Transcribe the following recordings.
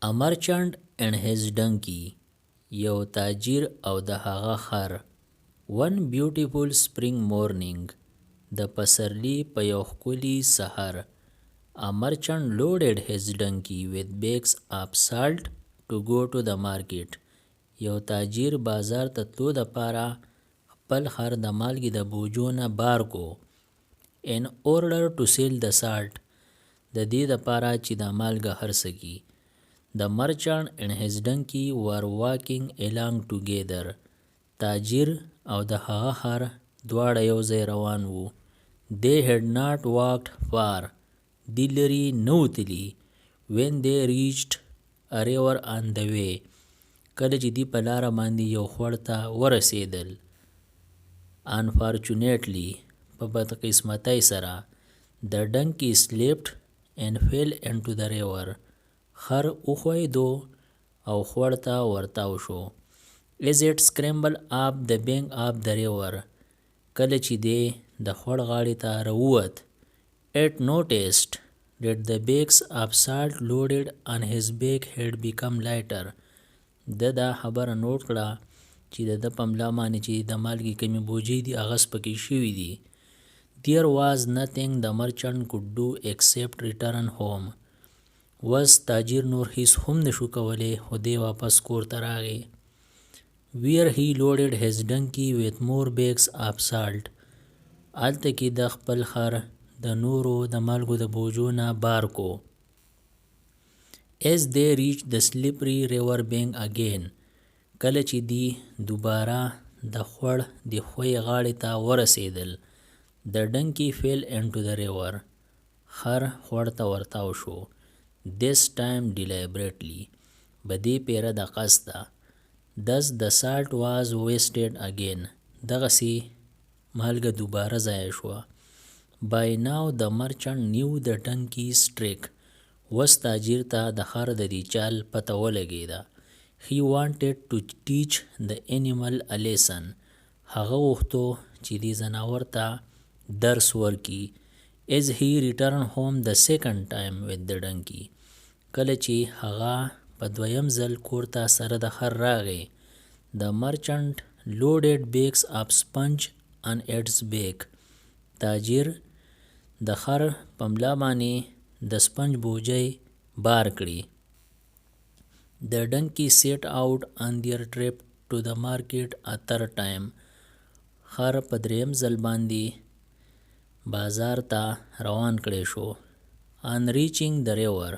A merchant and his donkey. یو تاجر او د هغه خر. One beautiful spring morning. د پسرلی په یو ښکلي سحر. A merchant loaded his donkey with bags of salt to go to the market. یو تاجر بازار ته تلو دپاره خپل خر د مالګې د بوجو نه بار کو. In order to sell the salt. د دې دپاره چې د مالګه خرڅه کي. The merchant and his donkey were walking along together. تاجر او د هغه خر دواړه یو ځای روان وو. They had not walked far. دی لرې نه وتلي. When they reached a river on the way. کله چې دی په لاره باندې یو خوړ ته ورسېدل. Unfortunately په بدقسمتۍ سره the donkey slipped and fell into the river. خر وښویدو او خوړ ته ورتاو شو. As it scrambled up the bank of the river. کله چې دی د خوړ غاړې ته راووت. It noticed that the bags of salt loaded on his back had become lighter. دا خبره نوٹ کړه چې د په ملا باندې چې د مالګې کمې بوجۍ دي هغه سپکې شوي دي. There was nothing the merchant could do except return home. وس تاجر نور هیڅ هم نشو کولی خو دی واپس کور ته راغی. Where he loaded his donkey with more bags of salt. هلته کې د خپل خر د نورو د مالګو د بوجو نه بار کو. As they reached the slippery river bank again. کله چې دی دوباره د خوړ د ښوی غاړې ته ورسېدل. The donkey fell into the river. خر خوړ ته ورتاو شو. This time deliberately. بدې پیره د قصده. Thus the salt was wasted again. دغسې مالګه دوباره ضایع شوه. By now the merchant knew the donkey's trick. وس تاجر ته د خر د دې چال پته ولګېده. He wanted to teach the animal a lesson. هغه غوښتو چې دې ځناور ته درس ورکي. As he returned home the second time with the donkey. کله چې هغه په دویم ځل کور ته سره د خر راغی. The merchant loaded bags of sponge on its back. تاجر د خر په ملا باندې د سپنج بوجۍ بار کړي. The donkey set out on their trip to the market a third time. خر په دریم ځل باندې بازار ته روان کړی شو. On reaching the river.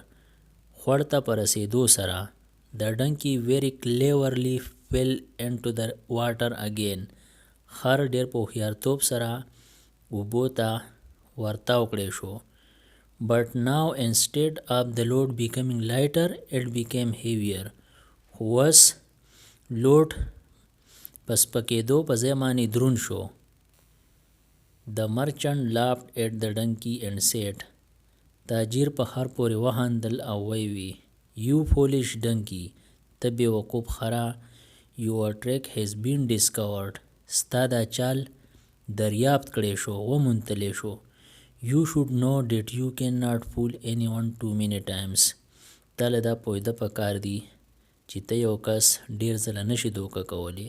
خوړ ته په رسېدو سره the donkey very cleverly fell into the water again. خر ډېر په هوښیارتوب سره اوبو ته ورتاو کړی شو. But now instead of the load becoming lighter it became heavier. خو اوس لوډ په سپکېدو په ځای باندې دروند شو. The merchant laughed at the donkey and said. تاجر په خر پورې وخندل او ویې You foolish donkey. ته بېوقوف خره. Your trick has been discovered. ستا دا چال دریافت کړی شو وموندلی شو. You should know that you cannot fool anyone too many times. تا له دا پوهېده پکار دي چې ته یو کس ډېر ځله نشي دوکه کولی.